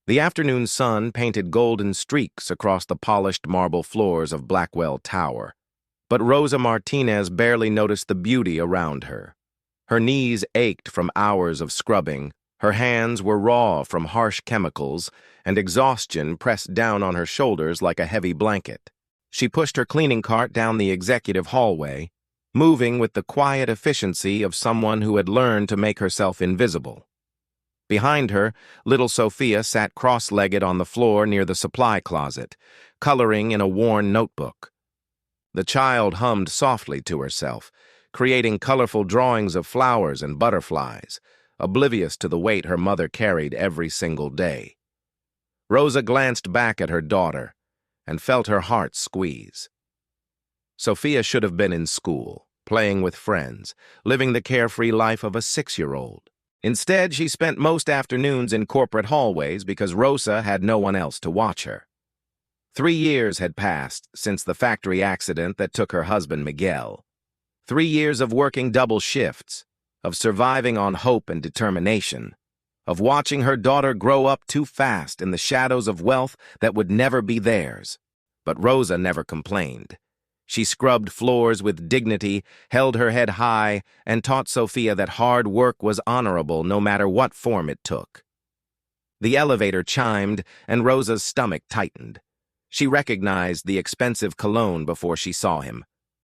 The afternoon sun painted golden streaks across the polished marble floors of Blackwell Tower, but Rosa Martinez barely noticed the beauty around her. Her knees ached from hours of scrubbing, her hands were raw from harsh chemicals, and exhaustion pressed down on her shoulders like a heavy blanket. She pushed her cleaning cart down the executive hallway, moving with the quiet efficiency of someone who had learned to make herself invisible. Behind her, little Sophia sat cross-legged on the floor near the supply closet, coloring in a worn notebook. The child hummed softly to herself, creating colorful drawings of flowers and butterflies, oblivious to the weight her mother carried every single day. Rosa glanced back at her daughter and felt her heart squeeze. Sophia should have been in school, playing with friends, living the carefree life of a 6-year-old. Instead, she spent most afternoons in corporate hallways because Rosa had no one else to watch her. 3 years had passed since the factory accident that took her husband Miguel. 3 years of working double shifts, of surviving on hope and determination, of watching her daughter grow up too fast in the shadows of wealth that would never be theirs. But Rosa never complained. She scrubbed floors with dignity, held her head high, and taught Sophia that hard work was honorable no matter what form it took. The elevator chimed, and Rosa's stomach tightened. She recognized the expensive cologne before she saw him.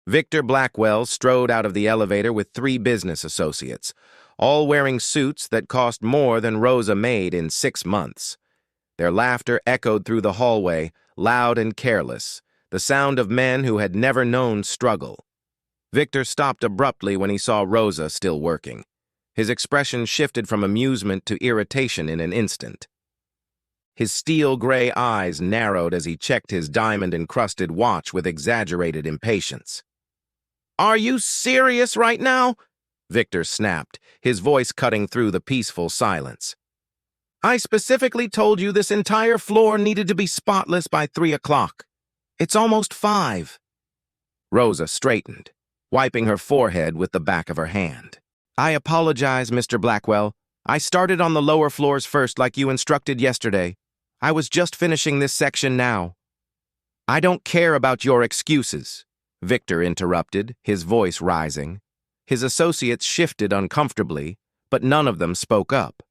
Victor Blackwell strode out of the elevator with 3 business associates, all wearing suits that cost more than Rosa made in 6 months. Their laughter echoed through the hallway, loud and careless, the sound of men who had never known struggle. Victor stopped abruptly when he saw Rosa still working. His expression shifted from amusement to irritation in an instant. His steel-gray eyes narrowed as he checked his diamond-encrusted watch with exaggerated impatience. "Are you serious right now?" Victor snapped, his voice cutting through the peaceful silence. "I specifically told you this entire floor needed to be spotless by 3 o'clock. It's almost 5. Rosa straightened, wiping her forehead with the back of her hand. "I apologize, Mr. Blackwell. I started on the lower floors first like you instructed yesterday. I was just finishing this section now." "I don't care about your excuses," Victor interrupted, his voice rising. His associates shifted uncomfortably, but none of them spoke up.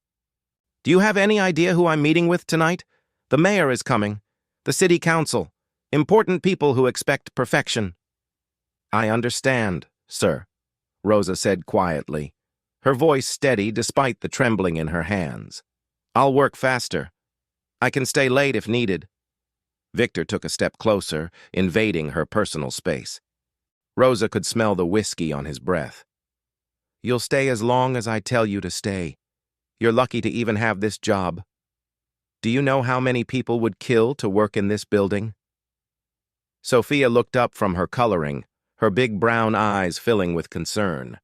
"Do you have any idea who I'm meeting with tonight? The mayor is coming. The city council. Important people who expect perfection." "I understand, sir," Rosa said quietly, her voice steady despite the trembling in her hands. "I'll work faster. I can stay late if needed." Victor took a step closer, invading her personal space. Rosa could smell the whiskey on his breath. "You'll stay as long as I tell you to stay. You're lucky to even have this job. Do you know how many people would kill to work in this building?" Sophia looked up from her coloring, her big brown eyes filling with concern.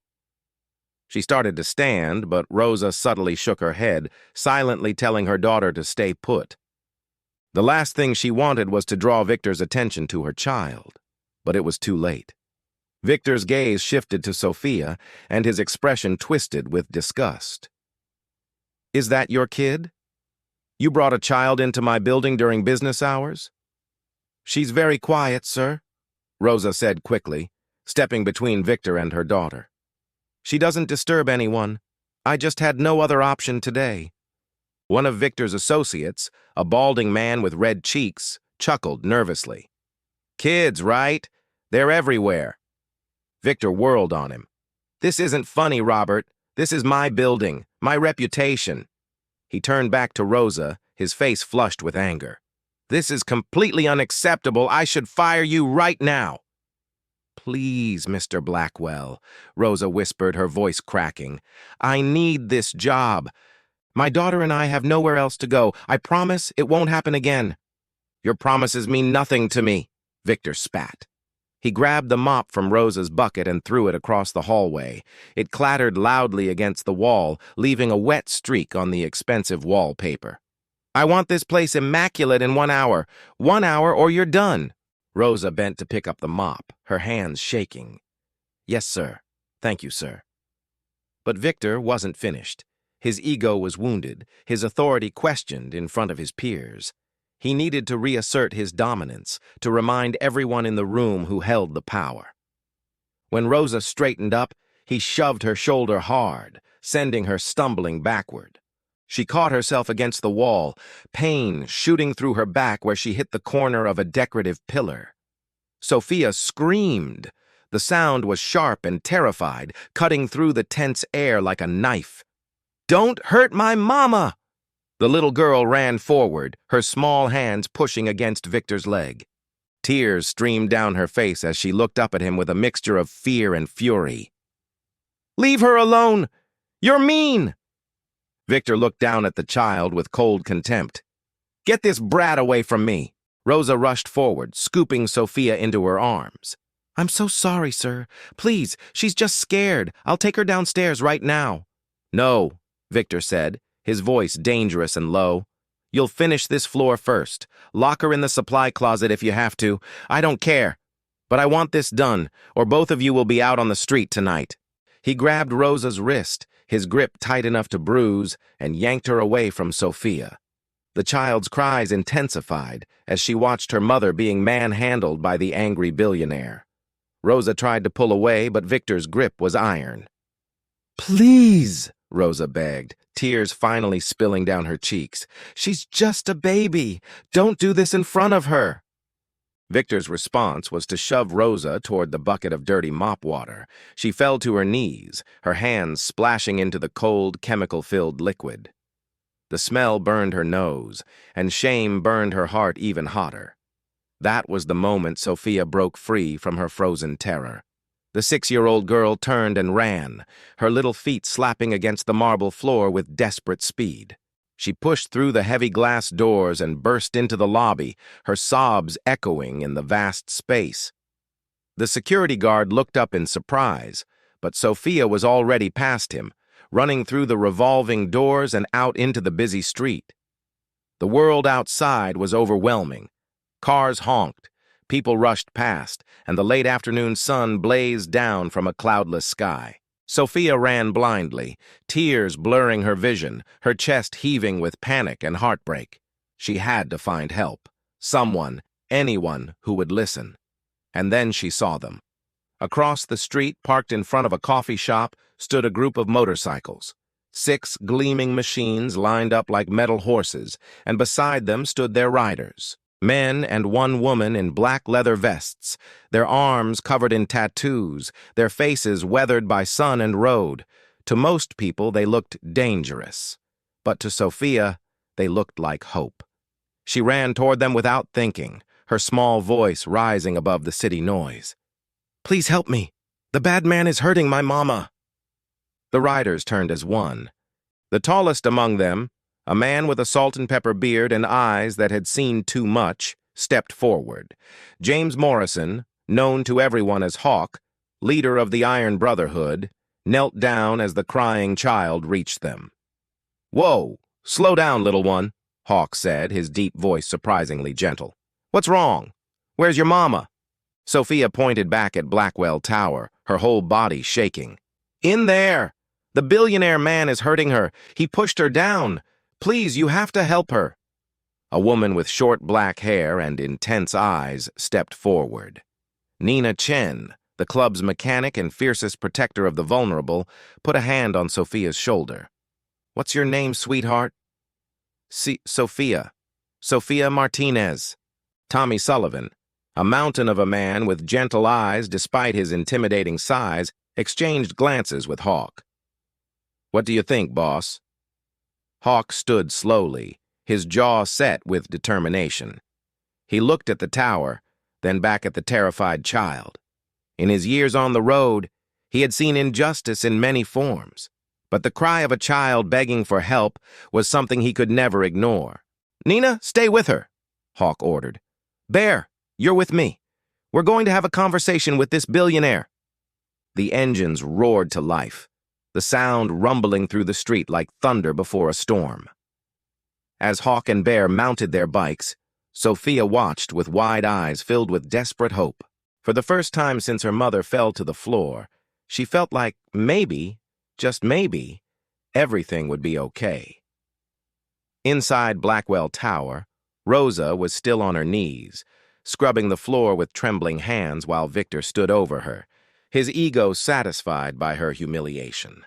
She started to stand, but Rosa subtly shook her head, silently telling her daughter to stay put. The last thing she wanted was to draw Victor's attention to her child, but it was too late. Victor's gaze shifted to Sophia, and his expression twisted with disgust. "Is that your kid? You brought a child into my building during business hours?" "She's very quiet, sir," Rosa said quickly, stepping between Victor and her daughter. "She doesn't disturb anyone. I just had no other option today." One of Victor's associates, a balding man with red cheeks, chuckled nervously. "Kids, right? They're everywhere." Victor whirled on him. "This isn't funny, Robert. This is my building, my reputation." He turned back to Rosa, his face flushed with anger. "This is completely unacceptable. I should fire you right now." "Please, Mr. Blackwell," Rosa whispered, her voice cracking. "I need this job. My daughter and I have nowhere else to go. I promise it won't happen again." "Your promises mean nothing to me," Victor spat. He grabbed the mop from Rosa's bucket and threw it across the hallway. It clattered loudly against the wall, leaving a wet streak on the expensive wallpaper. "I want this place immaculate in 1 hour. 1 hour or you're done." Rosa bent to pick up the mop, her hands shaking. "Yes, sir. Thank you, sir." But Victor wasn't finished. His ego was wounded, his authority questioned in front of his peers. He needed to reassert his dominance, to remind everyone in the room who held the power. When Rosa straightened up, he shoved her shoulder hard, sending her stumbling backward. She caught herself against the wall, pain shooting through her back where she hit the corner of a decorative pillar. Sophia screamed. The sound was sharp and terrified, cutting through the tense air like a knife. "Don't hurt my mama!" The little girl ran forward, her small hands pushing against Victor's leg. Tears streamed down her face as she looked up at him with a mixture of fear and fury. "Leave her alone! You're mean!" Victor looked down at the child with cold contempt. "Get this brat away from me!" Rosa rushed forward, scooping Sophia into her arms. "I'm so sorry, sir. Please, she's just scared. I'll take her downstairs right now." "No," Victor said, his voice dangerous and low. "You'll finish this floor first. Lock her in the supply closet if you have to. I don't care. But I want this done, or both of you will be out on the street tonight." He grabbed Rosa's wrist, his grip tight enough to bruise, and yanked her away from Sophia. The child's cries intensified as she watched her mother being manhandled by the angry billionaire. Rosa tried to pull away, but Victor's grip was iron. "Please," Rosa begged, tears finally spilling down her cheeks. "She's just a baby. Don't do this in front of her." Victor's response was to shove Rosa toward the bucket of dirty mop water. She fell to her knees, her hands splashing into the cold, chemical-filled liquid. The smell burned her nose, and shame burned her heart even hotter. That was the moment Sophia broke free from her frozen terror. The 6-year-old girl turned and ran, her little feet slapping against the marble floor with desperate speed. She pushed through the heavy glass doors and burst into the lobby, her sobs echoing in the vast space. The security guard looked up in surprise, but Sophia was already past him, running through the revolving doors and out into the busy street. The world outside was overwhelming. Cars honked, people rushed past, and the late afternoon sun blazed down from a cloudless sky. Sophia ran blindly, tears blurring her vision, her chest heaving with panic and heartbreak. She had to find help. Someone, anyone who would listen. And then she saw them. Across the street, parked in front of a coffee shop, stood a group of motorcycles. 6 gleaming machines lined up like metal horses, and beside them stood their riders. Men and one woman in black leather vests, their arms covered in tattoos, their faces weathered by sun and road. To most people, they looked dangerous. But to Sophia, they looked like hope. She ran toward them without thinking, her small voice rising above the city noise. "Please help me. The bad man is hurting my mama." The riders turned as one. The tallest among them, a man with a salt and pepper beard and eyes that had seen too much, stepped forward. James Morrison, known to everyone as Hawk, leader of the Iron Brotherhood, knelt down as the crying child reached them. "Whoa, slow down, little one," Hawk said, his deep voice surprisingly gentle. "What's wrong? Where's your mama?" Sophia pointed back at Blackwell Tower, her whole body shaking. "In there! The billionaire man is hurting her. He pushed her down. Please, you have to help her." A woman with short black hair and intense eyes stepped forward. Nina Chen, the club's mechanic and fiercest protector of the vulnerable, put a hand on Sophia's shoulder. "What's your name, sweetheart?" Sophia. Sophia Martinez." Tommy Sullivan, a mountain of a man with gentle eyes despite his intimidating size, exchanged glances with Hawk. "What do you think, boss?" Hawk stood slowly, his jaw set with determination. He looked at the tower, then back at the terrified child. In his years on the road, he had seen injustice in many forms, but the cry of a child begging for help was something he could never ignore. "Nina, stay with her," Hawk ordered. "Bear, you're with me. We're going to have a conversation with this billionaire." The engines roared to life, the sound rumbling through the street like thunder before a storm. As Hawk and Bear mounted their bikes, Sophia watched with wide eyes filled with desperate hope. For the first time since her mother fell to the floor, she felt like maybe, just maybe, Everything would be okay. Inside Blackwell Tower, Rosa was still on her knees, scrubbing the floor with trembling hands while Victor stood over her, his ego satisfied by her humiliation.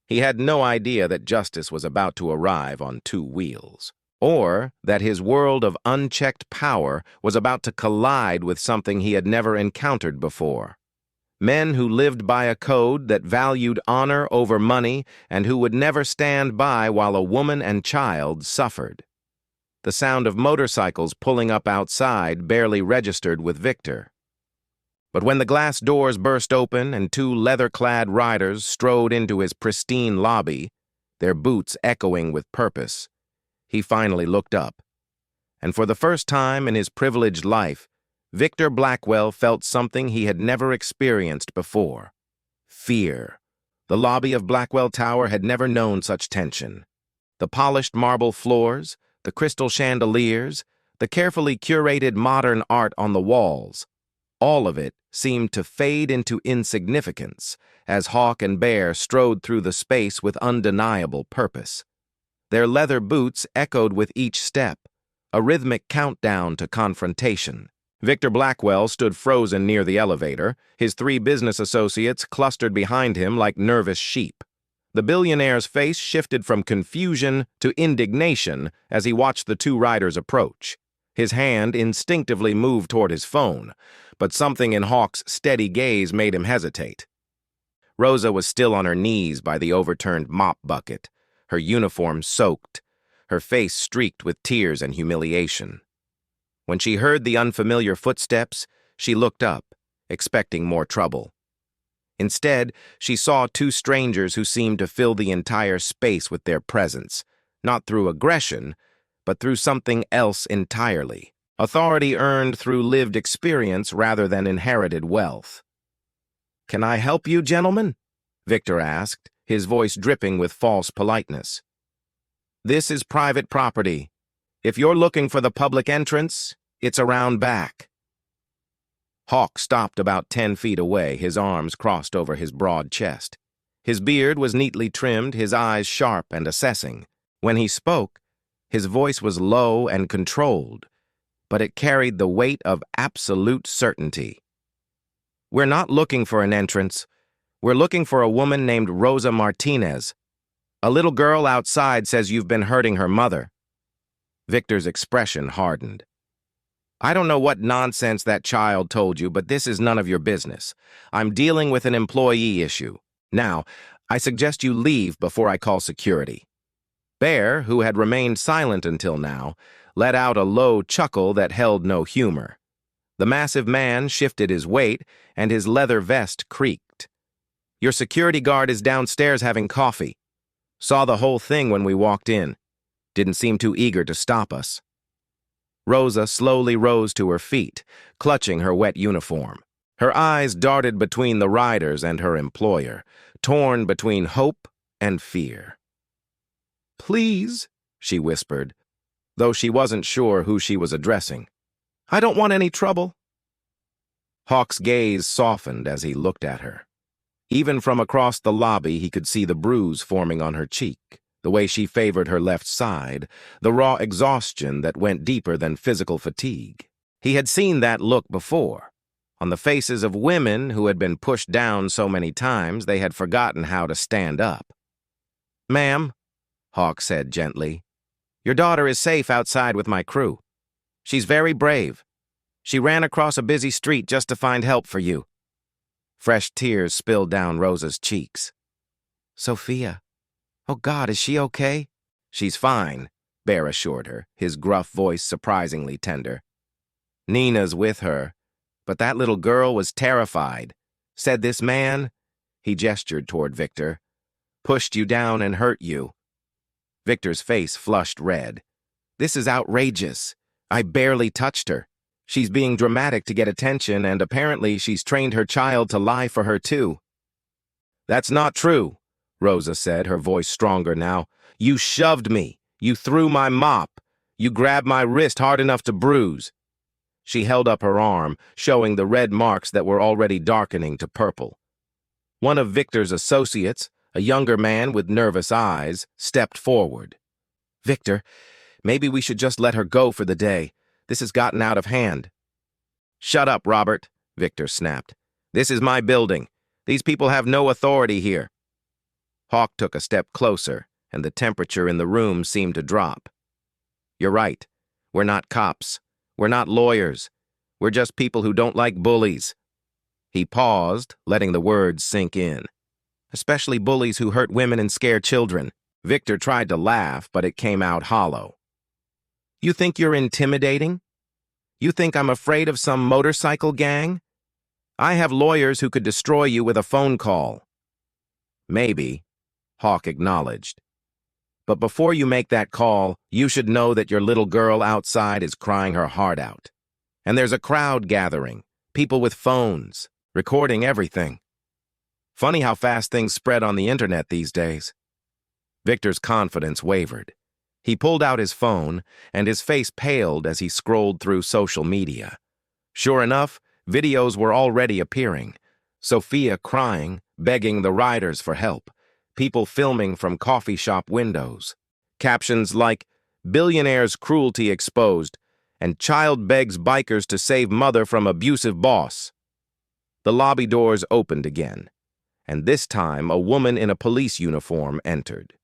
He had no idea that justice was about to arrive on two wheels, or that his world of unchecked power was about to collide with something he had never encountered before. Men who lived by a code that valued honor over money and who would never stand by while a woman and child suffered. The sound of motorcycles pulling up outside barely registered with Victor. But when the glass doors burst open and two leather-clad riders strode into his pristine lobby, their boots echoing with purpose, he finally looked up. And for the first time in his privileged life, Victor Blackwell felt something he had never experienced before. Fear. The lobby of Blackwell Tower had never known such tension. The polished marble floors, the crystal chandeliers, the carefully curated modern art on the walls, all of it seemed to fade into insignificance as Hawk and Bear strode through the space with undeniable purpose. Their leather boots echoed with each step, a rhythmic countdown to confrontation. Victor Blackwell stood frozen near the elevator, his three business associates clustered behind him like nervous sheep. The billionaire's face shifted from confusion to indignation as he watched the two riders approach. His hand instinctively moved toward his phone, but something in Hawk's steady gaze made him hesitate. Rosa was still on her knees by the overturned mop bucket, her uniform soaked, her face streaked with tears and humiliation. When she heard the unfamiliar footsteps, she looked up, expecting more trouble. Instead, she saw two strangers who seemed to fill the entire space with their presence, not through aggression, but through something else entirely. Authority earned through lived experience rather than inherited wealth. "Can I help you, gentlemen?" Victor asked, his voice dripping with false politeness. "This is private property. If you're looking for the public entrance, it's around back." Hawk stopped about 10 feet away, his arms crossed over his broad chest. His beard was neatly trimmed, his eyes sharp and assessing. When he spoke, his voice was low and controlled, but it carried the weight of absolute certainty. "We're not looking for an entrance. We're looking for a woman named Rosa Martinez. A little girl outside says you've been hurting her mother." Victor's expression hardened. "I don't know what nonsense that child told you, but this is none of your business. I'm dealing with an employee issue. Now, I suggest you leave before I call security." Bear, who had remained silent until now, let out a low chuckle that held no humor. The massive man shifted his weight, and his leather vest creaked. "Your security guard is downstairs having coffee. Saw the whole thing when we walked in. Didn't seem too eager to stop us." Rosa slowly rose to her feet, clutching her wet uniform. Her eyes darted between the riders and her employer, torn between hope and fear. "Please," she whispered, though she wasn't sure who she was addressing. "I don't want any trouble." Hawk's gaze softened as he looked at her. Even from across the lobby, he could see the bruise forming on her cheek, the way she favored her left side, the raw exhaustion that went deeper than physical fatigue. He had seen that look before, on the faces of women who had been pushed down so many times they had forgotten how to stand up. "Ma'am," Hawk said gently, "your daughter is safe outside with my crew. She's very brave. She ran across a busy street just to find help for you." Fresh tears spilled down Rosa's cheeks. "Sophia. Oh, God, is she okay?" "She's fine," Bear assured her, his gruff voice surprisingly tender. "Nina's with her, but that little girl was terrified. Said this man," he gestured toward Victor, "pushed you down and hurt you." Victor's face flushed red. "This is outrageous. I barely touched her. She's being dramatic to get attention, and apparently she's trained her child to lie for her, too." "That's not true," Rosa said, her voice stronger now. "You shoved me. You threw my mop. You grabbed my wrist hard enough to bruise." She held up her arm, showing the red marks that were already darkening to purple. One of Victor's associates, A younger man with nervous eyes stepped forward. "Victor, maybe we should just let her go for the day. This has gotten out of hand." "Shut up, Robert," Victor snapped. "This is my building. These people have no authority here." Hawk took a step closer, and the temperature in the room seemed to drop. "You're right. We're not cops. We're not lawyers. We're just people who don't like bullies." He paused, letting the words sink in. "Especially bullies who hurt women and scare children." Victor tried to laugh, but it came out hollow. "You think you're intimidating? You think I'm afraid of some motorcycle gang? I have lawyers who could destroy you with a phone call." "Maybe," Hawk acknowledged. "But before you make that call, you should know that your little girl outside is crying her heart out. And there's a crowd gathering, people with phones, recording everything. Funny how fast things spread on the internet these days." Victor's confidence wavered. He pulled out his phone, and his face paled as he scrolled through social media. Sure enough, videos were already appearing. Sophia crying, begging the riders for help. People filming from coffee shop windows. Captions like, "Billionaire's cruelty exposed," and "Child begs bikers to save mother from abusive boss." The lobby doors opened again, and this time a woman in a police uniform entered.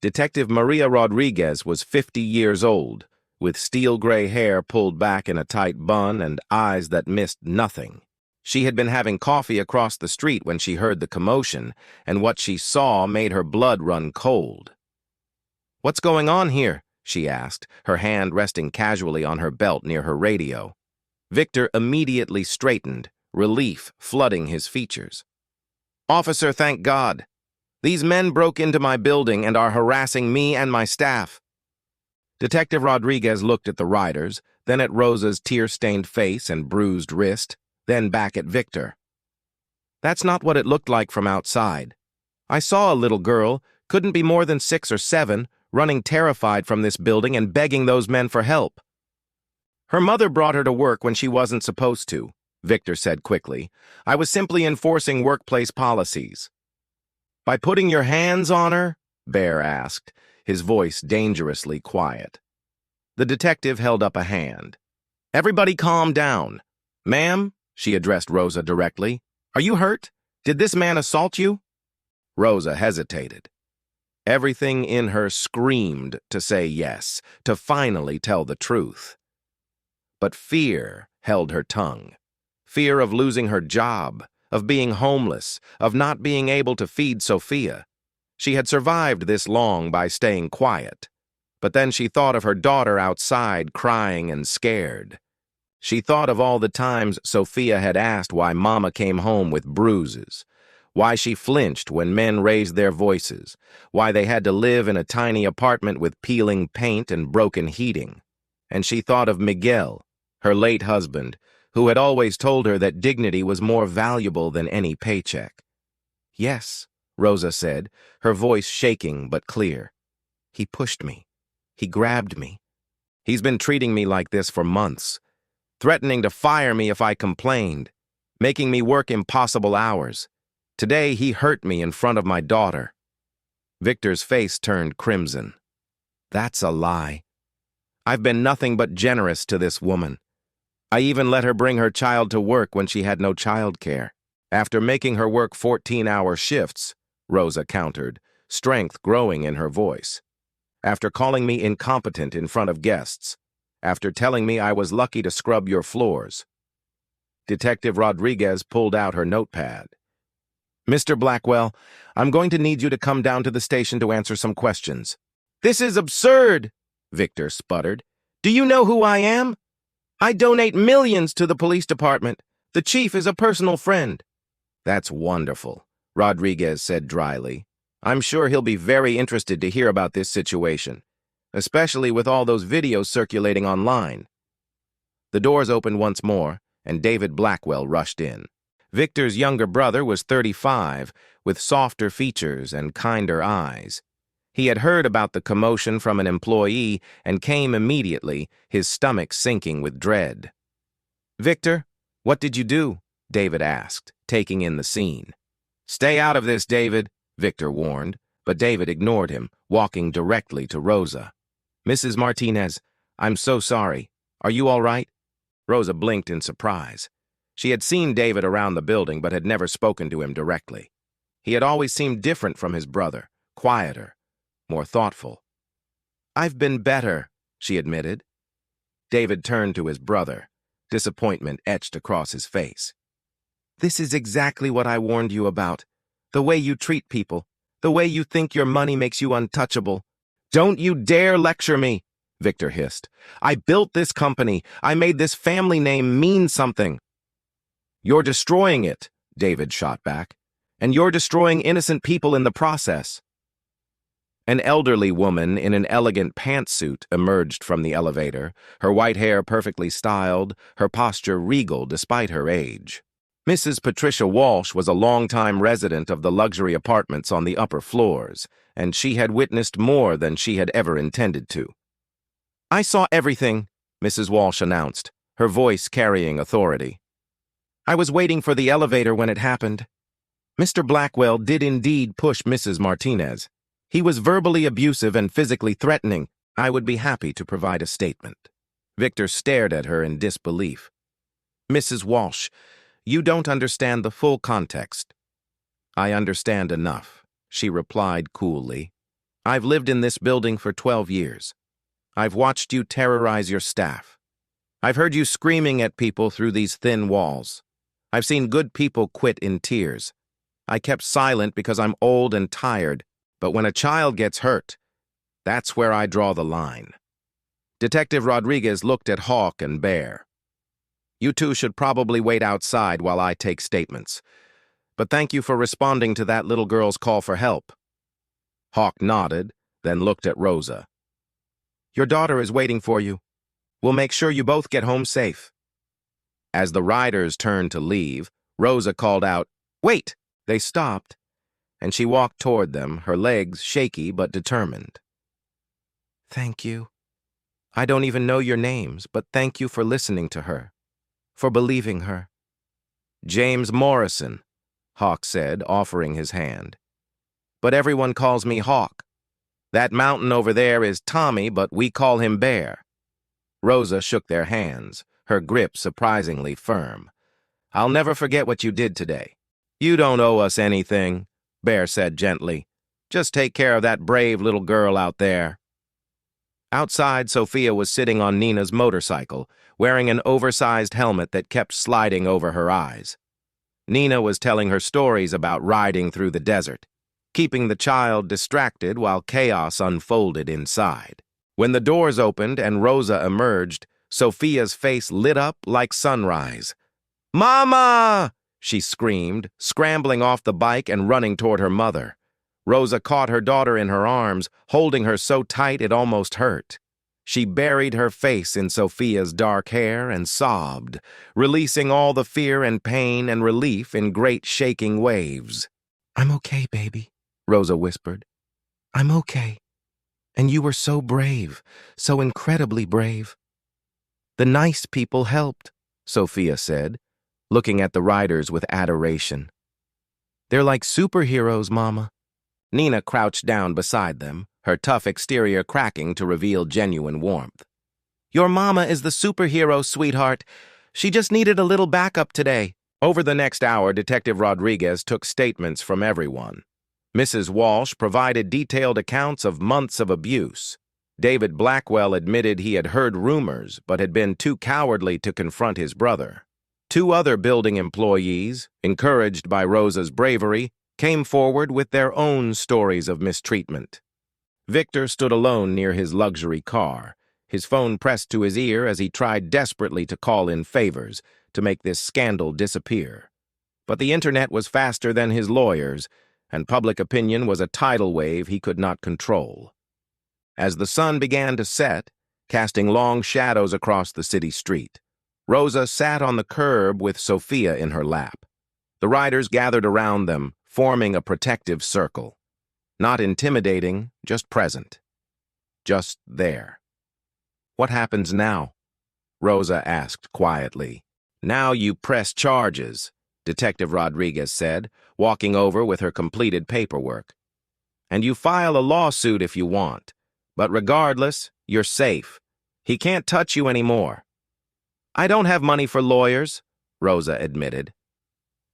Detective Maria Rodriguez was 50 years old, with steel-gray hair pulled back in a tight bun and eyes that missed nothing. She had been having coffee across the street when she heard the commotion, and what she saw made her blood run cold. "What's going on here?" she asked, her hand resting casually on her belt near her radio. Victor immediately straightened, relief flooding his features. "Officer, thank God. These men broke into my building and are harassing me and my staff." Detective Rodriguez looked at the riders, then at Rosa's tear-stained face and bruised wrist, then back at Victor. "That's not what it looked like from outside. I saw a little girl, couldn't be more than 6 or 7, running terrified from this building and begging those men for help. Her mother brought her to work when she wasn't supposed to," Victor said quickly. "I was simply enforcing workplace policies." "By putting your hands on her?" Bear asked, his voice dangerously quiet. The detective held up a hand. "Everybody calm down. Ma'am," she addressed Rosa directly, "are you hurt? Did this man assault you?" Rosa hesitated. Everything in her screamed to say yes, to finally tell the truth. But fear held her tongue. Fear of losing her job, of being homeless, of not being able to feed Sophia. She had survived this long by staying quiet. But then she thought of her daughter outside crying and scared. She thought of all the times Sophia had asked why Mama came home with bruises, why she flinched when men raised their voices, why they had to live in a tiny apartment with peeling paint and broken heating. And she thought of Miguel, her late husband, who had always told her that dignity was more valuable than any paycheck. "Yes," Rosa said, her voice shaking but clear. "He pushed me. He grabbed me. He's been treating me like this for months, threatening to fire me if I complained, making me work impossible hours. Today he hurt me in front of my daughter." Victor's face turned crimson. "That's a lie. I've been nothing but generous to this woman. I even let her bring her child to work when she had no childcare. After making her work 14-hour shifts," Rosa countered, strength growing in her voice. "After calling me incompetent in front of guests. After telling me I was lucky to scrub your floors." Detective Rodriguez pulled out her notepad. "Mr. Blackwell, I'm going to need you to come down to the station to answer some questions." "This is absurd," Victor sputtered. "Do you know who I am? I donate millions to the police department. The chief is a personal friend." "That's wonderful," Rodriguez said dryly. "I'm sure he'll be very interested to hear about this situation, especially with all those videos circulating online." The doors opened once more, and David Blackwell rushed in. Victor's younger brother was 35, with softer features and kinder eyes. He had heard about the commotion from an employee and came immediately, his stomach sinking with dread. "Victor, what did you do?" David asked, taking in the scene. "Stay out of this, David," Victor warned, but David ignored him, walking directly to Rosa. "Mrs. Martinez, I'm so sorry. Are you all right?" Rosa blinked in surprise. She had seen David around the building but had never spoken to him directly. He had always seemed different from his brother, quieter, more thoughtful. "I've been better," she admitted. David turned to his brother, disappointment etched across his face. "This is exactly what I warned you about. The way you treat people, the way you think your money makes you untouchable." "Don't you dare lecture me," Victor hissed. "I built this company. I made this family name mean something." "You're destroying it," David shot back. "And you're destroying innocent people in the process." An elderly woman in an elegant pantsuit emerged from the elevator, her white hair perfectly styled, her posture regal despite her age. Mrs. Patricia Walsh was a longtime resident of the luxury apartments on the upper floors, and she had witnessed more than she had ever intended to. "I saw everything," Mrs. Walsh announced, her voice carrying authority. "I was waiting for the elevator when it happened. Mr. Blackwell did indeed push Mrs. Martinez. He was verbally abusive and physically threatening. I would be happy to provide a statement." Victor stared at her in disbelief. "Mrs. Walsh, you don't understand the full context." "I understand enough," she replied coolly. "I've lived in this building for 12 years. I've watched you terrorize your staff. I've heard you screaming at people through these thin walls. I've seen good people quit in tears. I kept silent because I'm old and tired, but when a child gets hurt, that's where I draw the line." Detective Rodriguez looked at Hawk and Bear. "You two should probably wait outside while I take statements. But thank you for responding to that little girl's call for help." Hawk nodded, then looked at Rosa. "Your daughter is waiting for you. We'll make sure you both get home safe." As the riders turned to leave, Rosa called out, "Wait!" They stopped, and she walked toward them, her legs shaky but determined. "Thank you. I don't even know your names, but thank you for listening to her, for believing her." "James Morrison," Hawk said, offering his hand. "But everyone calls me Hawk. That mountain over there is Tommy, but we call him Bear." Rosa shook their hands, her grip surprisingly firm. "I'll never forget what you did today." "You don't owe us anything," Bear said gently. "Just take care of that brave little girl out there." Outside, Sophia was sitting on Nina's motorcycle, wearing an oversized helmet that kept sliding over her eyes. Nina was telling her stories about riding through the desert, keeping the child distracted while chaos unfolded inside. When the doors opened and Rosa emerged, Sophia's face lit up like sunrise. "Mama!" she screamed, scrambling off the bike and running toward her mother. Rosa caught her daughter in her arms, holding her so tight it almost hurt. She buried her face in Sophia's dark hair and sobbed, releasing all the fear and pain and relief in great shaking waves. "I'm okay, baby," Rosa whispered. "I'm okay. And you were so brave, so incredibly brave." "The nice people helped," Sophia said, looking at the riders with adoration. "They're like superheroes, Mama." Nina crouched down beside them, her tough exterior cracking to reveal genuine warmth. "Your mama is the superhero, sweetheart. She just needed a little backup today." Over the next hour, Detective Rodriguez took statements from everyone. Mrs. Walsh provided detailed accounts of months of abuse. David Blackwell admitted he had heard rumors but had been too cowardly to confront his brother. Two other building employees, encouraged by Rosa's bravery, came forward with their own stories of mistreatment. Victor stood alone near his luxury car, his phone pressed to his ear as he tried desperately to call in favors to make this scandal disappear. But the internet was faster than his lawyers, and public opinion was a tidal wave he could not control. As the sun began to set, casting long shadows across the city street, Rosa sat on the curb with Sophia in her lap. The riders gathered around them, forming a protective circle. Not intimidating, just present. Just there. "What happens now?" Rosa asked quietly. "Now you press charges," Detective Rodriguez said, walking over with her completed paperwork. "And you file a lawsuit if you want. But regardless, you're safe. He can't touch you anymore." "I don't have money for lawyers," Rosa admitted.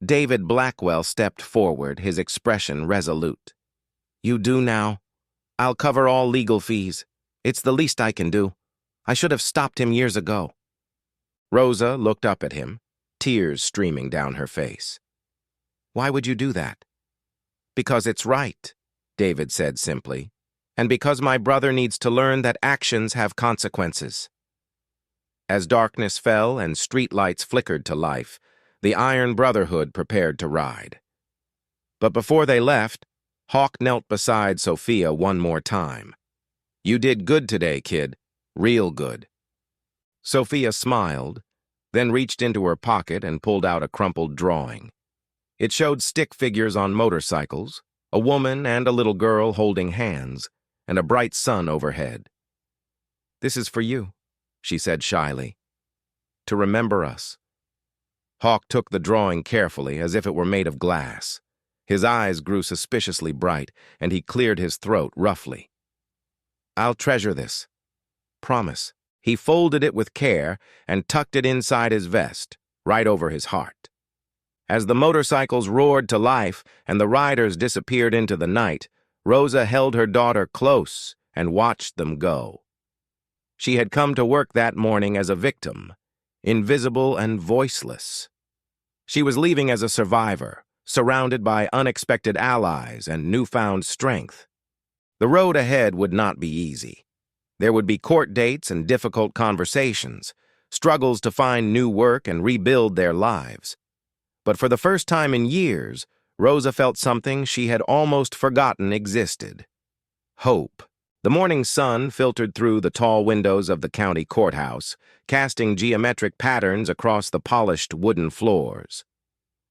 David Blackwell stepped forward, his expression resolute. "You do now. I'll cover all legal fees. It's the least I can do. I should have stopped him years ago." Rosa looked up at him, tears streaming down her face. "Why would you do that?" "Because it's right," David said simply, "and because my brother needs to learn that actions have consequences." As darkness fell and streetlights flickered to life, the Iron Brotherhood prepared to ride. But before they left, Hawk knelt beside Sophia one more time. "You did good today, kid. Real good." Sophia smiled, then reached into her pocket and pulled out a crumpled drawing. It showed stick figures on motorcycles, a woman and a little girl holding hands, and a bright sun overhead. "This is for you," she said shyly, "to remember us." Hawk took the drawing carefully, as if it were made of glass. His eyes grew suspiciously bright, and he cleared his throat roughly. "I'll treasure this. Promise." He folded it with care and tucked it inside his vest, right over his heart. As the motorcycles roared to life and the riders disappeared into the night, Rosa held her daughter close and watched them go. She had come to work that morning as a victim, invisible and voiceless. She was leaving as a survivor, surrounded by unexpected allies and newfound strength. The road ahead would not be easy. There would be court dates and difficult conversations, struggles to find new work and rebuild their lives. But for the first time in years, Rosa felt something she had almost forgotten existed. Hope. The morning sun filtered through the tall windows of the county courthouse, casting geometric patterns across the polished wooden floors.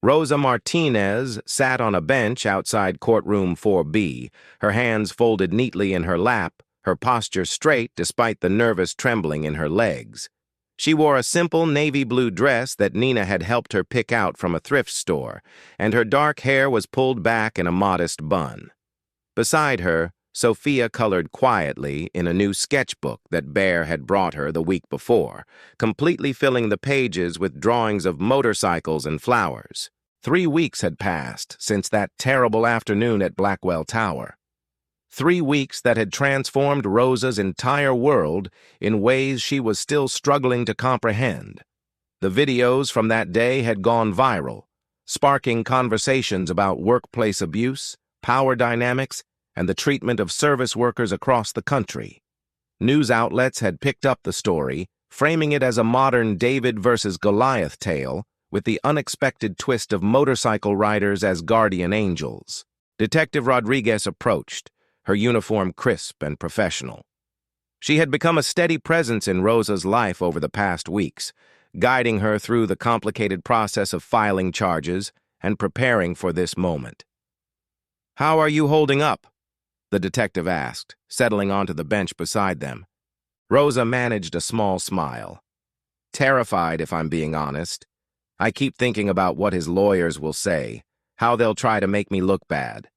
Rosa Martinez sat on a bench outside courtroom 4B, her hands folded neatly in her lap, her posture straight despite the nervous trembling in her legs. She wore a simple navy blue dress that Nina had helped her pick out from a thrift store, and her dark hair was pulled back in a modest bun. Beside her, Sophia colored quietly in a new sketchbook that Bear had brought her the week before, completely filling the pages with drawings of motorcycles and flowers. 3 weeks had passed since that terrible afternoon at Blackwell Tower. 3 weeks that had transformed Rosa's entire world in ways she was still struggling to comprehend. The videos from that day had gone viral, sparking conversations about workplace abuse, power dynamics, and the treatment of service workers across the country. News outlets had picked up the story, framing it as a modern David versus Goliath tale, with the unexpected twist of motorcycle riders as guardian angels. Detective Rodriguez approached, her uniform crisp and professional. She had become a steady presence in Rosa's life over the past weeks, guiding her through the complicated process of filing charges and preparing for this moment. "How are you holding up?" the detective asked, settling onto the bench beside them. Rosa managed a small smile. "Terrified, if I'm being honest. I keep thinking about what his lawyers will say, how they'll try to make me look bad."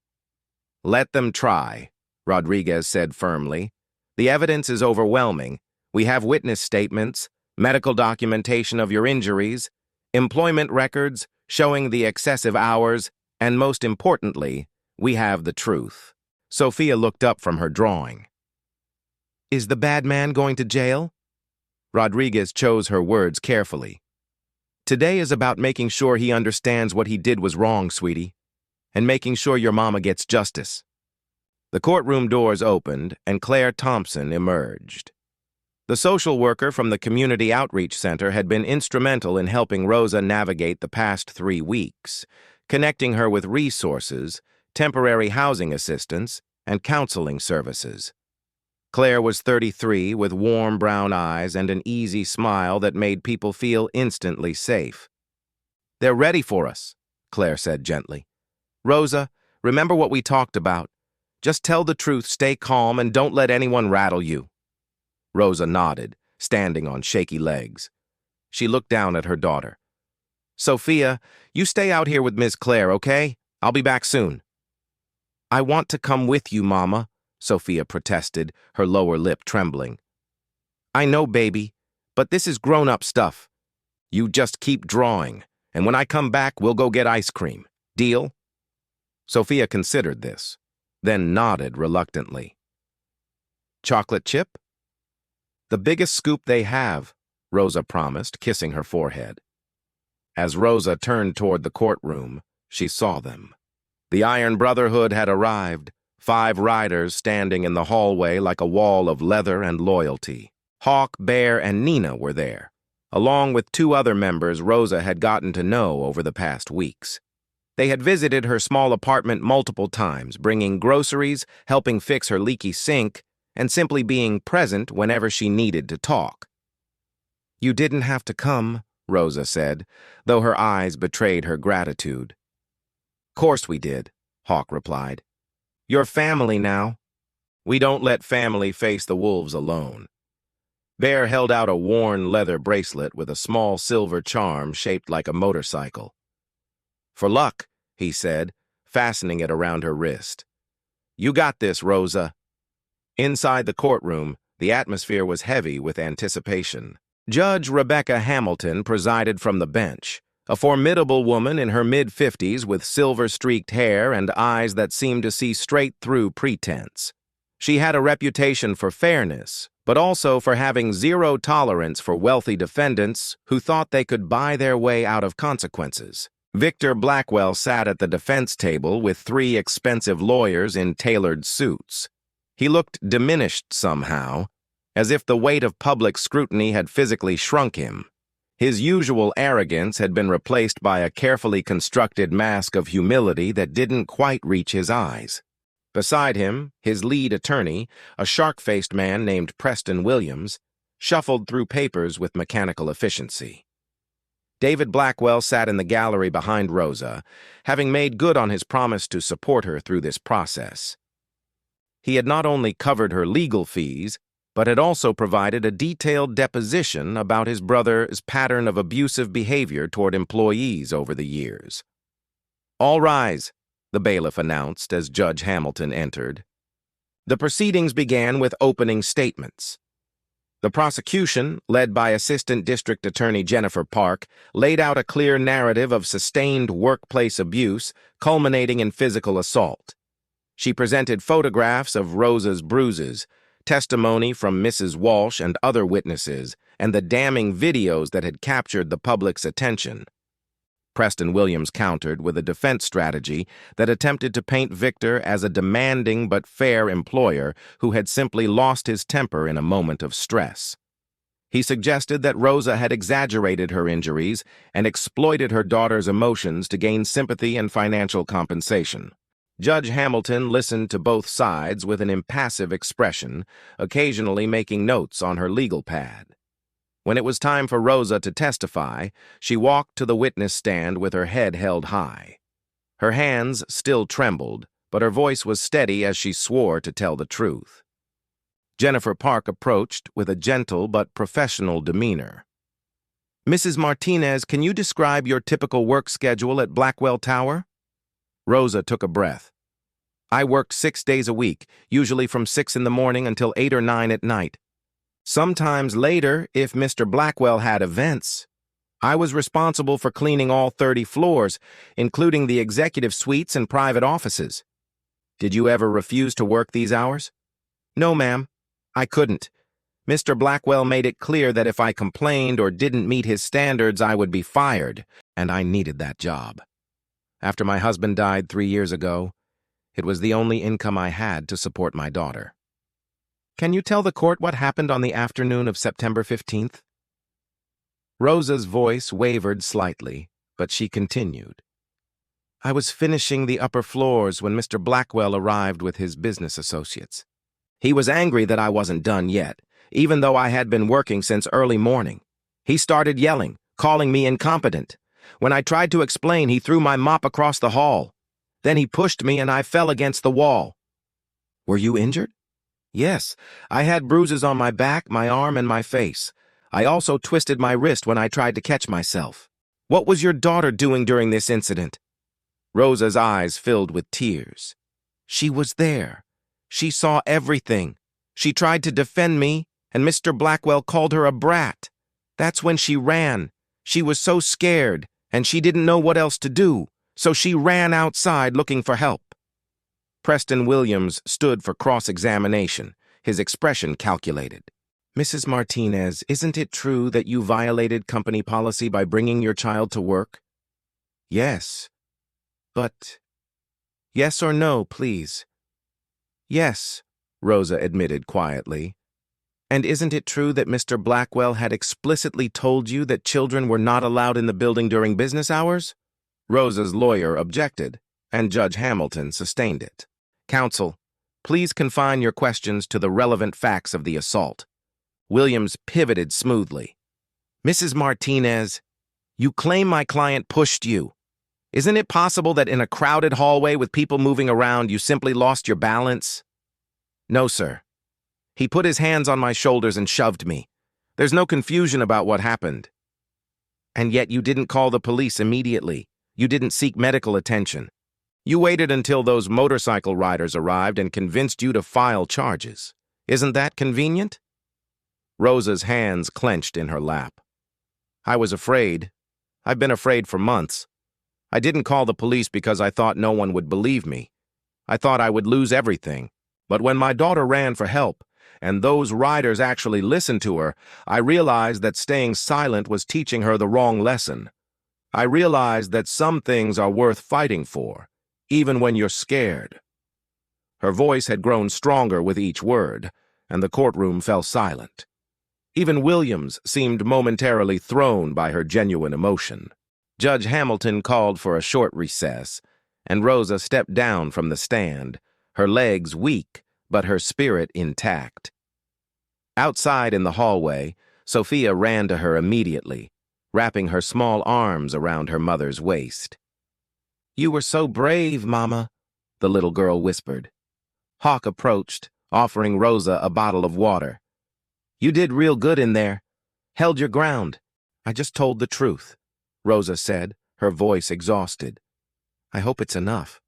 "Let them try," Rodriguez said firmly. "The evidence is overwhelming. We have witness statements, medical documentation of your injuries, employment records showing the excessive hours, and most importantly, we have the truth." Sophia looked up from her drawing. "Is the bad man going to jail?" Rodriguez chose her words carefully. "Today is about making sure he understands what he did was wrong, sweetie, and making sure your mama gets justice." The courtroom doors opened, and Claire Thompson emerged. The social worker from the Community Outreach Center had been instrumental in helping Rosa navigate the past 3 weeks, connecting her with resources, temporary housing assistance, and counseling services. Claire was 33, with warm brown eyes and an easy smile that made people feel instantly safe. "They're ready for us," Claire said gently. "Rosa, remember what we talked about. Just tell the truth, stay calm, and don't let anyone rattle you." Rosa nodded, standing on shaky legs. She looked down at her daughter. Sophia, you stay out here with Miss Claire, okay? I'll be back soon. I want to come with you, Mama, Sophia protested, her lower lip trembling. I know, baby, but this is grown-up stuff. You just keep drawing, and when I come back, we'll go get ice cream. Deal? Sophia considered this, then nodded reluctantly. Chocolate chip? The biggest scoop they have, Rosa promised, kissing her forehead. As Rosa turned toward the courtroom, she saw them. The Iron Brotherhood had arrived, 5 riders standing in the hallway like a wall of leather and loyalty. Hawk, Bear, and Nina were there, along with 2 other members Rosa had gotten to know over the past weeks. They had visited her small apartment multiple times, bringing groceries, helping fix her leaky sink, and simply being present whenever she needed to talk. You didn't have to come, Rosa said, though her eyes betrayed her gratitude. Course we did, Hawk replied. You're family now. We don't let family face the wolves alone. Bear held out a worn leather bracelet with a small silver charm shaped like a motorcycle. For luck, he said, fastening it around her wrist. You got this, Rosa. Inside the courtroom, the atmosphere was heavy with anticipation. Judge Rebecca Hamilton presided from the bench, a formidable woman in her mid-50s with silver-streaked hair and eyes that seemed to see straight through pretense. She had a reputation for fairness, but also for having zero tolerance for wealthy defendants who thought they could buy their way out of consequences. Victor Blackwell sat at the defense table with 3 expensive lawyers in tailored suits. He looked diminished somehow, as if the weight of public scrutiny had physically shrunk him. His usual arrogance had been replaced by a carefully constructed mask of humility that didn't quite reach his eyes. Beside him, his lead attorney, a shark-faced man named Preston Williams, shuffled through papers with mechanical efficiency. David Blackwell sat in the gallery behind Rosa, having made good on his promise to support her through this process. He had not only covered her legal fees, but had also provided a detailed deposition about his brother's pattern of abusive behavior toward employees over the years. All rise, the bailiff announced as Judge Hamilton entered. The proceedings began with opening statements. The prosecution, led by Assistant District Attorney Jennifer Park, laid out a clear narrative of sustained workplace abuse, culminating in physical assault. She presented photographs of Rosa's bruises, testimony from Mrs. Walsh and other witnesses, and the damning videos that had captured the public's attention. Preston Williams countered with a defense strategy that attempted to paint Victor as a demanding but fair employer who had simply lost his temper in a moment of stress. He suggested that Rosa had exaggerated her injuries and exploited her daughter's emotions to gain sympathy and financial compensation. Judge Hamilton listened to both sides with an impassive expression, occasionally making notes on her legal pad. When it was time for Rosa to testify, she walked to the witness stand with her head held high. Her hands still trembled, but her voice was steady as she swore to tell the truth. Jennifer Park approached with a gentle but professional demeanor. Mrs. Martinez, can you describe your typical work schedule at Blackwell Tower? Rosa took a breath. I worked 6 days a week, usually from 6 in the morning until 8 or 9 at night. Sometimes later, if Mr. Blackwell had events. I was responsible for cleaning all 30 floors, including the executive suites and private offices. Did you ever refuse to work these hours? No, ma'am. I couldn't. Mr. Blackwell made it clear that if I complained or didn't meet his standards, I would be fired, and I needed that job. After my husband died 3 years ago, it was the only income I had to support my daughter. Can you tell the court what happened on the afternoon of September 15th? Rosa's voice wavered slightly, but she continued. I was finishing the upper floors when Mr. Blackwell arrived with his business associates. He was angry that I wasn't done yet, even though I had been working since early morning. He started yelling, calling me incompetent. When I tried to explain, he threw my mop across the hall. Then he pushed me and I fell against the wall. Were you injured? Yes, I had bruises on my back, my arm, and my face. I also twisted my wrist when I tried to catch myself. What was your daughter doing during this incident? Rosa's eyes filled with tears. She was there. She saw everything. She tried to defend me, and Mr. Blackwell called her a brat. That's when she ran. She was so scared, and she didn't know what else to do, so she ran outside looking for help. Preston Williams stood for cross-examination, his expression calculated. Mrs. Martinez, isn't it true that you violated company policy by bringing your child to work? Yes. But... Yes or no, please. Yes, Rosa admitted quietly. And isn't it true that Mr. Blackwell had explicitly told you that children were not allowed in the building during business hours? Rosa's lawyer objected, and Judge Hamilton sustained it. Counsel, please confine your questions to the relevant facts of the assault. Williams pivoted smoothly. Mrs. Martinez, you claim my client pushed you. Isn't it possible that in a crowded hallway with people moving around, you simply lost your balance? No, sir. He put his hands on my shoulders and shoved me. There's no confusion about what happened. And yet you didn't call the police immediately. You didn't seek medical attention. You waited until those motorcycle riders arrived and convinced you to file charges. Isn't that convenient? Rosa's hands clenched in her lap. I was afraid. I've been afraid for months. I didn't call the police because I thought no one would believe me. I thought I would lose everything. But when my daughter ran for help, and those riders actually listened to her, I realized that staying silent was teaching her the wrong lesson. I realized that some things are worth fighting for, even when you're scared. Her voice had grown stronger with each word, and the courtroom fell silent. Even Williams seemed momentarily thrown by her genuine emotion. Judge Hamilton called for a short recess, and Rosa stepped down from the stand, her legs weak, but her spirit intact. Outside in the hallway, Sophia ran to her immediately, wrapping her small arms around her mother's waist. You were so brave, Mama, the little girl whispered. Hawk approached, offering Rosa a bottle of water. You did real good in there. Held your ground. I just told the truth, Rosa said, her voice exhausted. I hope it's enough.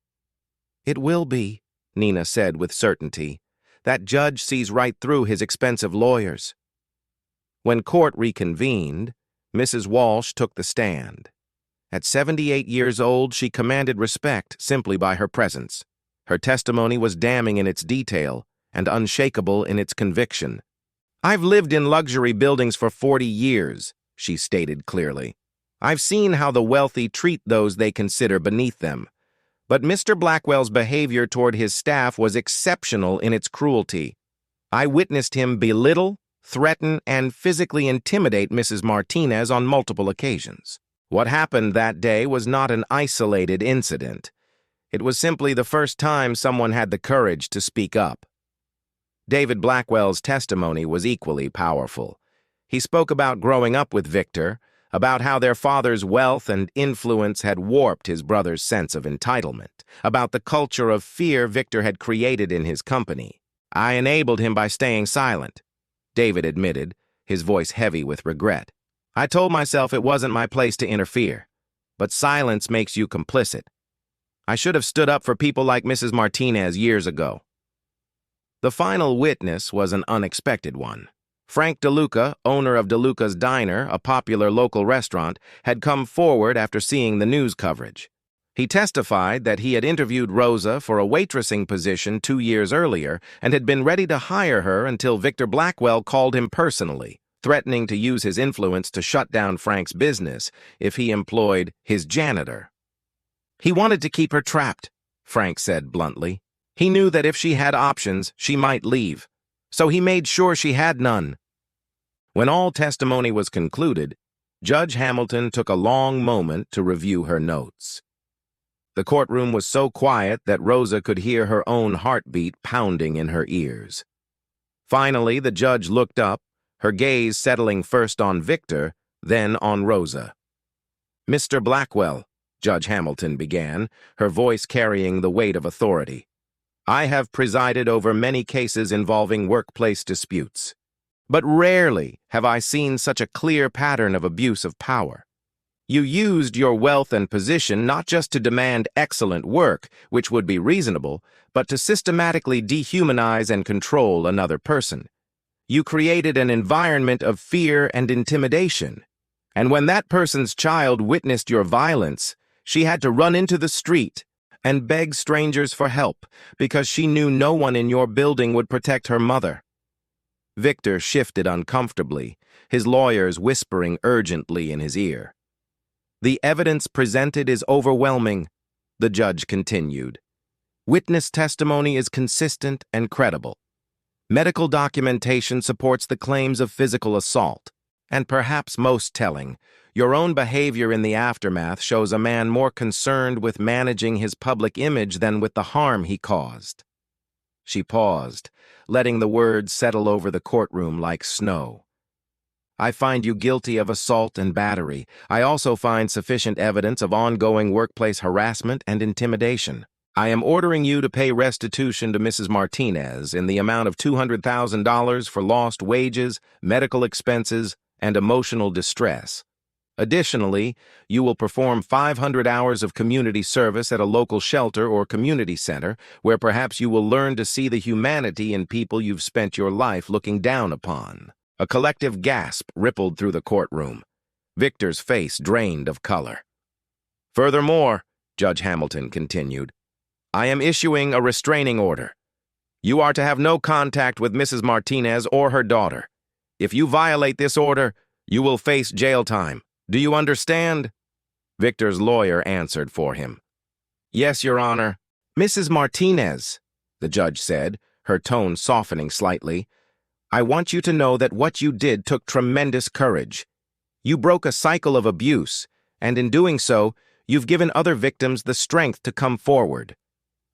It will be, Nina said with certainty. That judge sees right through his expensive lawyers. When court reconvened, Mrs. Walsh took the stand. At 78 years old, she commanded respect simply by her presence. Her testimony was damning in its detail and unshakable in its conviction. I've lived in luxury buildings for 40 years, she stated clearly. I've seen how the wealthy treat those they consider beneath them. But Mr. Blackwell's behavior toward his staff was exceptional in its cruelty. I witnessed him belittle, threaten, and physically intimidate Mrs. Martinez on multiple occasions. What happened that day was not an isolated incident. It was simply the first time someone had the courage to speak up. David Blackwell's testimony was equally powerful. He spoke about growing up with Victor, about how their father's wealth and influence had warped his brother's sense of entitlement, about the culture of fear Victor had created in his company. I enabled him by staying silent, David admitted, his voice heavy with regret. I told myself it wasn't my place to interfere, but silence makes you complicit. I should have stood up for people like Mrs. Martinez years ago. The final witness was an unexpected one. Frank DeLuca, owner of DeLuca's Diner, a popular local restaurant, had come forward after seeing the news coverage. He testified that he had interviewed Rosa for a waitressing position 2 years earlier and had been ready to hire her until Victor Blackwell called him personally, threatening to use his influence to shut down Frank's business if he employed his janitor. He wanted to keep her trapped, Frank said bluntly. He knew that if she had options, she might leave. So he made sure she had none. When all testimony was concluded, Judge Hamilton took a long moment to review her notes. The courtroom was so quiet that Rosa could hear her own heartbeat pounding in her ears. Finally, the judge looked up, her gaze settling first on Victor, then on Rosa. Mr. Blackwell, Judge Hamilton began, her voice carrying the weight of authority. I have presided over many cases involving workplace disputes, but rarely have I seen such a clear pattern of abuse of power. You used your wealth and position not just to demand excellent work, which would be reasonable, but to systematically dehumanize and control another person. You created an environment of fear and intimidation. And when that person's child witnessed your violence, she had to run into the street and beg strangers for help because she knew no one in your building would protect her mother. Victor shifted uncomfortably, his lawyers whispering urgently in his ear. The evidence presented is overwhelming, the judge continued. Witness testimony is consistent and credible. Medical documentation supports the claims of physical assault. And perhaps most telling, your own behavior in the aftermath shows a man more concerned with managing his public image than with the harm he caused. She paused, letting the words settle over the courtroom like snow. I find you guilty of assault and battery. I also find sufficient evidence of ongoing workplace harassment and intimidation. I am ordering you to pay restitution to Mrs. Martinez in the amount of $200,000 for lost wages, medical expenses, and emotional distress. Additionally, you will perform 500 hours of community service at a local shelter or community center where perhaps you will learn to see the humanity in people you've spent your life looking down upon. A collective gasp rippled through the courtroom. Victor's face drained of color. Furthermore, Judge Hamilton continued, I am issuing a restraining order. You are to have no contact with Mrs. Martinez or her daughter. If you violate this order, you will face jail time. Do you understand? Victor's lawyer answered for him. Yes, Your Honor. Mrs. Martinez, the judge said, her tone softening slightly, I want you to know that what you did took tremendous courage. You broke a cycle of abuse, and in doing so, you've given other victims the strength to come forward.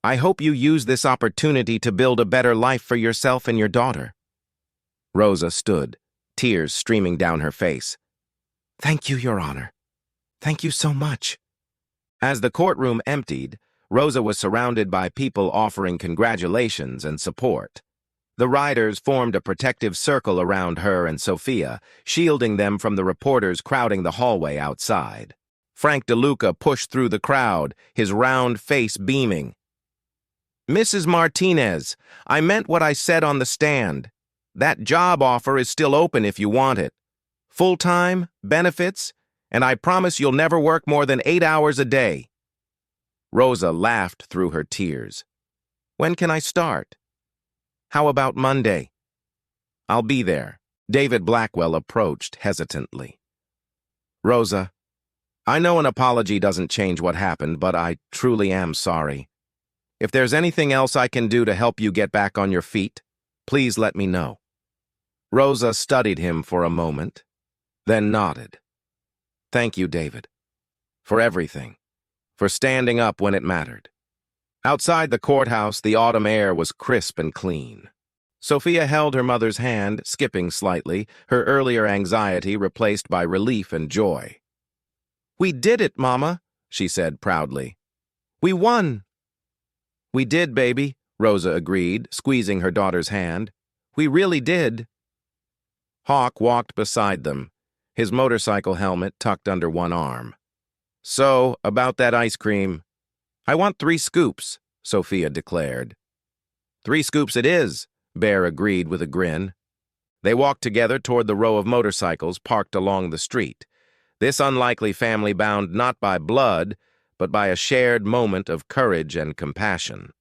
I hope you use this opportunity to build a better life for yourself and your daughter. Rosa stood, tears streaming down her face. Thank you, Your Honor. Thank you so much. As the courtroom emptied, Rosa was surrounded by people offering congratulations and support. The riders formed a protective circle around her and Sophia, shielding them from the reporters crowding the hallway outside. Frank DeLuca pushed through the crowd, his round face beaming. Mrs. Martinez, I meant what I said on the stand. That job offer is still open if you want it. Full-time, benefits, and I promise you'll never work more than 8 hours a day. Rosa laughed through her tears. When can I start? How about Monday? I'll be there. David Blackwell approached hesitantly. Rosa, I know an apology doesn't change what happened, but I truly am sorry. If there's anything else I can do to help you get back on your feet, please let me know. Rosa studied him for a moment, then nodded. Thank you, David, for everything, for standing up when it mattered. Outside the courthouse, the autumn air was crisp and clean. Sophia held her mother's hand, skipping slightly, her earlier anxiety replaced by relief and joy. We did it, Mama, she said proudly. We won. We did, baby, Rosa agreed, squeezing her daughter's hand. We really did. Hawk walked beside them, his motorcycle helmet tucked under one arm. So, about that ice cream. I want 3 scoops, Sophia declared. 3 scoops it is, Bear agreed with a grin. They walked together toward the row of motorcycles parked along the street, this unlikely family bound not by blood, but by a shared moment of courage and compassion.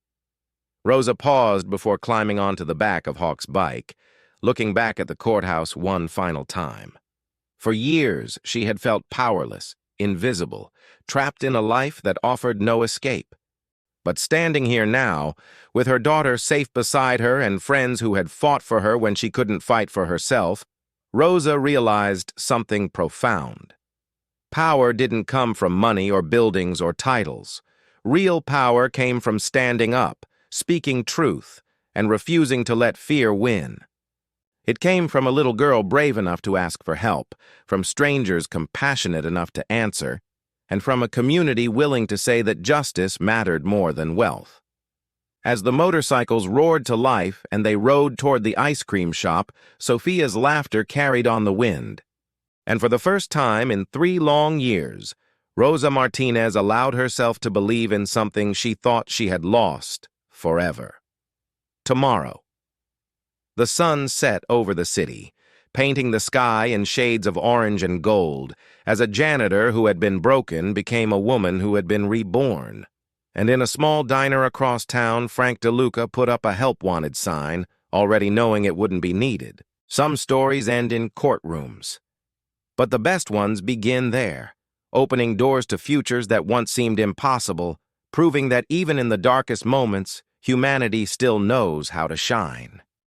Rosa paused before climbing onto the back of Hawk's bike, looking back at the courthouse one final time. For years, she had felt powerless, invisible, trapped in a life that offered no escape. But standing here now, with her daughter safe beside her and friends who had fought for her when she couldn't fight for herself, Rosa realized something profound. Power didn't come from money or buildings or titles. Real power came from standing up, speaking truth, and refusing to let fear win. It came from a little girl brave enough to ask for help, from strangers compassionate enough to answer, and from a community willing to say that justice mattered more than wealth. As the motorcycles roared to life and they rode toward the ice cream shop, Sophia's laughter carried on the wind. And for the first time in 3 long years, Rosa Martinez allowed herself to believe in something she thought she had lost forever. Tomorrow. The sun set over the city, painting the sky in shades of orange and gold, as a janitor who had been broken became a woman who had been reborn. And in a small diner across town, Frank DeLuca put up a help-wanted sign, already knowing it wouldn't be needed. Some stories end in courtrooms. But the best ones begin there, opening doors to futures that once seemed impossible, proving that even in the darkest moments, humanity still knows how to shine.